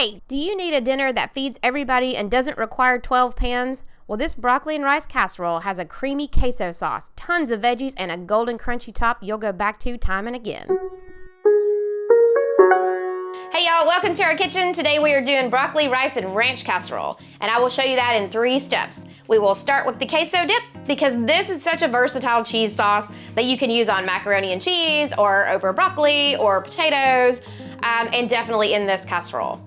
Hey, do you need a dinner that feeds everybody and doesn't require 12 pans? Well, this broccoli and rice casserole has a creamy queso sauce, tons of veggies, and a golden crunchy top you'll go back to time and again. Hey y'all, welcome to our kitchen. Today we are doing broccoli, rice, and ranch casserole, and I will show you that in 3 steps. We will start with the queso dip because this is such a versatile cheese sauce that you can use on macaroni and cheese or over broccoli or potatoes, and definitely in this casserole.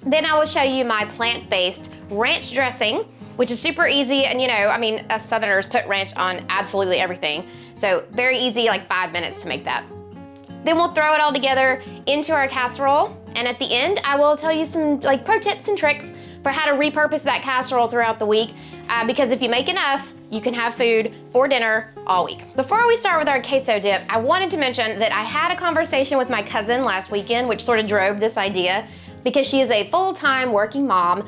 Then I will show you my plant-based ranch dressing, which is super easy, and us Southerners put ranch on absolutely everything. So very easy, like 5 minutes to make that. Then we'll throw it all together into our casserole, and at the end, I will tell you some pro tips and tricks for how to repurpose that casserole throughout the week, because if you make enough, you can have food for dinner all week. Before we start with our queso dip, I wanted to mention that I had a conversation with my cousin last weekend, which sort of drove this idea, because she is a full-time working mom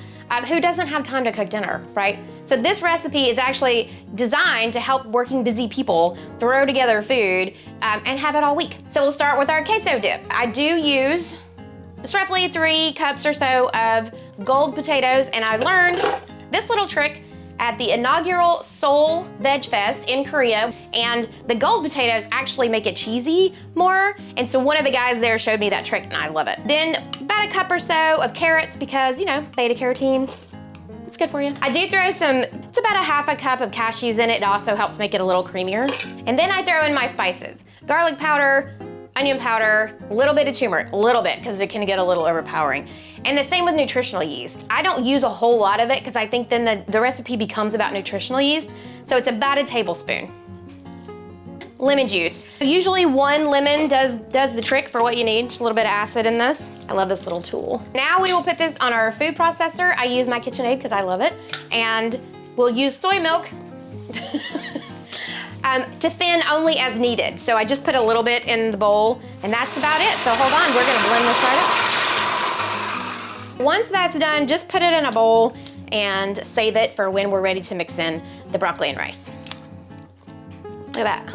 who doesn't have time to cook dinner, right? So this recipe is actually designed to help working busy people throw together food and have it all week. So we'll start with our queso dip. I do use just roughly 3 cups or so of gold potatoes, and I learned this little trick at the inaugural Seoul Veg Fest in Korea, and the gold potatoes actually make it cheesy more, and so one of the guys there showed me that trick and I love it. Then about a cup or so of carrots because, beta carotene, it's good for you. I do throw it's about a half a cup of cashews in it. It also helps make it a little creamier. And then I throw in my spices, garlic powder, onion powder, a little bit of turmeric, a little bit, because it can get a little overpowering. And the same with nutritional yeast. I don't use a whole lot of it because I think then the recipe becomes about nutritional yeast. So it's about a tablespoon. Lemon juice. Usually 1 lemon does the trick for what you need. Just a little bit of acid in this. I love this little tool. Now we will put this on our food processor. I use my Kitchaid because I love it. And we'll use soy milk to thin only as needed. So I just put a little bit in the bowl and that's about it. So hold on, we're gonna blend this right up. Once that's done, just put it in a bowl and save it for when we're ready to mix in the broccoli and rice. Look at that.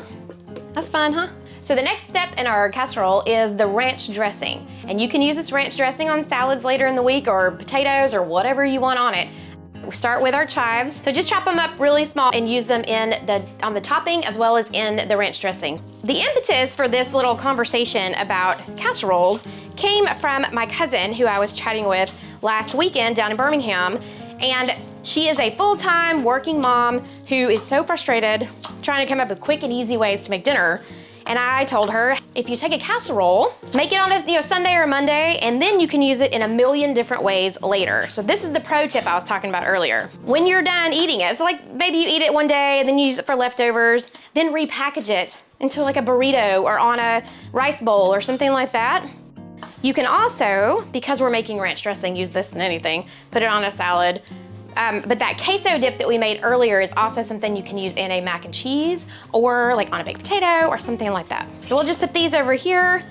That's fun, huh? So the next step in our casserole is the ranch dressing. And you can use this ranch dressing on salads later in the week or potatoes or whatever you want on it. We start with our chives. So just chop them up really small and use them on the topping as well as in the ranch dressing. The impetus for this little conversation about casseroles came from my cousin who I was chatting with last weekend down in Birmingham. And she is a full-time working mom who is so frustrated trying to come up with quick and easy ways to make dinner. And I told her, if you take a casserole, make it on a Sunday or Monday, and then you can use it in a million different ways later. So this is the pro tip I was talking about earlier. When you're done eating it, so maybe you eat it one day and then you use it for leftovers, then repackage it into a burrito or on a rice bowl or something like that. You can also, because we're making ranch dressing, use this in anything, put it on a salad. But that queso dip that we made earlier is also something you can use in a mac and cheese or on a baked potato or something like that. So we'll just put these over here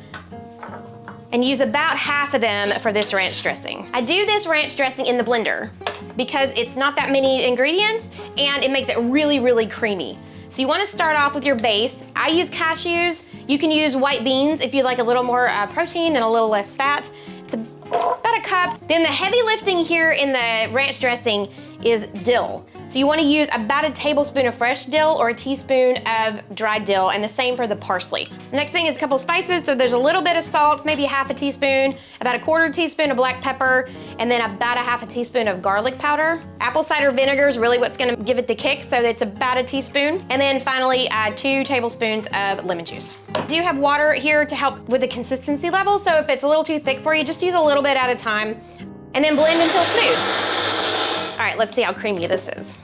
and use about half of them for this ranch dressing. I do this ranch dressing in the blender because it's not that many ingredients and it makes it really, really creamy. So you want to start off with your base. I use cashews. You can use white beans if you like a little more protein and a little less fat. It's about a cup. Then the heavy lifting here in the ranch dressing is dill. So you want to use about a tablespoon of fresh dill or a teaspoon of dried dill, and the same for the parsley. The next thing is a couple spices. So there's a little bit of salt, maybe a half a teaspoon, about a 1/4 teaspoon of black pepper, and then about a half a teaspoon of garlic powder. Apple cider vinegar is really what's gonna give it the kick, so it's about a teaspoon. And then finally, add 2 tablespoons of lemon juice. I do have water here to help with the consistency level, so if it's a little too thick for you, just use a little bit at a time, and then blend until smooth. All right, let's see how creamy this is.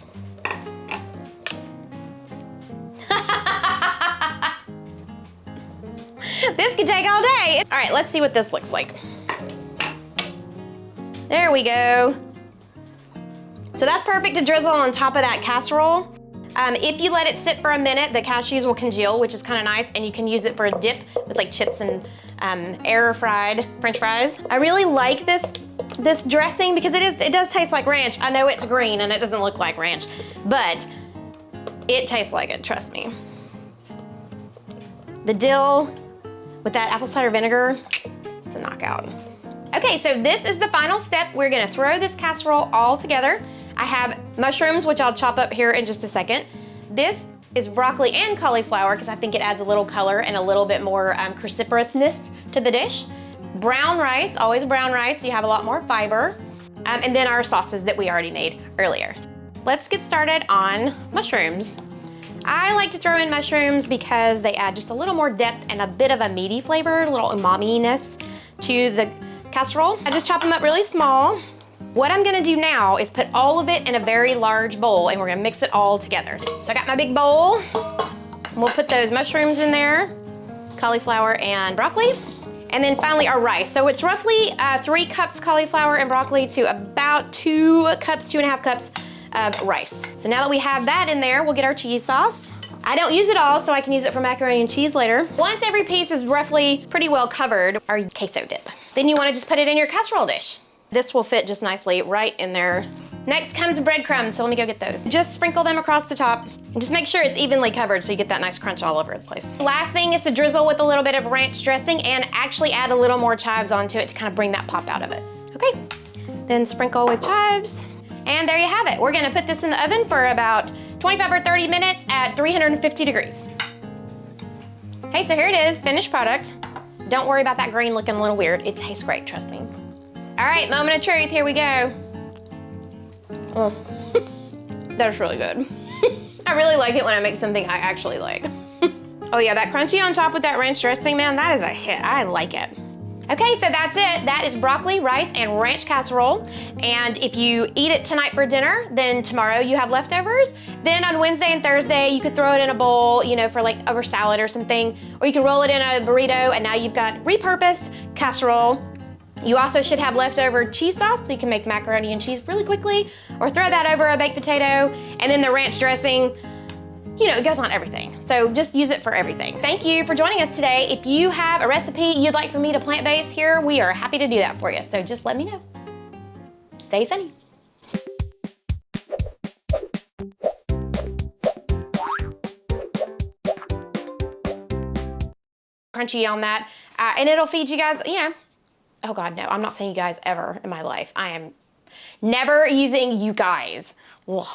This could take all day. All right, let's see what this looks like. There we go. So that's perfect to drizzle on top of that casserole. If you let it sit for a minute, the cashews will congeal, which is kind of nice, and you can use it for a dip with chips and air-fried French fries. I really like this dressing because it does taste like ranch. I know it's green and it doesn't look like ranch, but it tastes like it, trust me. The dill with that apple cider vinegar, it's a knockout. Okay, so this is the final step. We're gonna throw this casserole all together. I have mushrooms, which I'll chop up here in just a second. This is broccoli and cauliflower because I think it adds a little color and a little bit more cruciferousness to the dish. Brown rice, always brown rice, so you have a lot more fiber. And then our sauces that we already made earlier. Let's get started on mushrooms. I like to throw in mushrooms because they add just a little more depth and a bit of a meaty flavor, a little umami-ness to the casserole. I just chop them up really small. What I'm gonna do now is put all of it in a very large bowl and we're gonna mix it all together. So I got my big bowl. We'll put those mushrooms in there, cauliflower and broccoli. And then finally our rice. So it's roughly 3 cups cauliflower and broccoli to about 2 cups, 2.5 cups of rice. So now that we have that in there, we'll get our cheese sauce. I don't use it all, so I can use it for macaroni and cheese later. Once every piece is roughly pretty well covered, our queso dip. Then you wanna just put it in your casserole dish. This will fit just nicely right in there. Next comes breadcrumbs, so let me go get those. Just sprinkle them across the top and just make sure it's evenly covered so you get that nice crunch all over the place. Last thing is to drizzle with a little bit of ranch dressing and actually add a little more chives onto it to kind of bring that pop out of it. Okay, then sprinkle with chives. And there you have it. We're gonna put this in the oven for about 25 or 30 minutes at 350 degrees. Okay, so here it is, finished product. Don't worry about that green looking a little weird. It tastes great, trust me. All right, moment of truth, here we go. Oh, that's really good. I really like it when I make something I actually like. Oh yeah, that crunchy on top with that ranch dressing, man, that is a hit. I like it. Okay, so that's it. That is broccoli, rice, and ranch casserole. And if you eat it tonight for dinner, then tomorrow you have leftovers. Then on Wednesday and Thursday, you could throw it in a bowl, you know, for like over salad or something. Or you can roll it in a burrito, and now you've got repurposed casserole. You also should have leftover cheese sauce, so you can make macaroni and cheese really quickly, or throw that over a baked potato. And then the ranch dressing, you know, it goes on everything. So just use it for everything. Thank you for joining us today. If you have a recipe you'd like for me to plant-based here, we are happy to do that for you. So just let me know. Stay sunny. Crunchy on that. And it'll feed you guys, you know, oh God, no, I'm not saying you guys ever in my life. I am never using you guys. Ugh.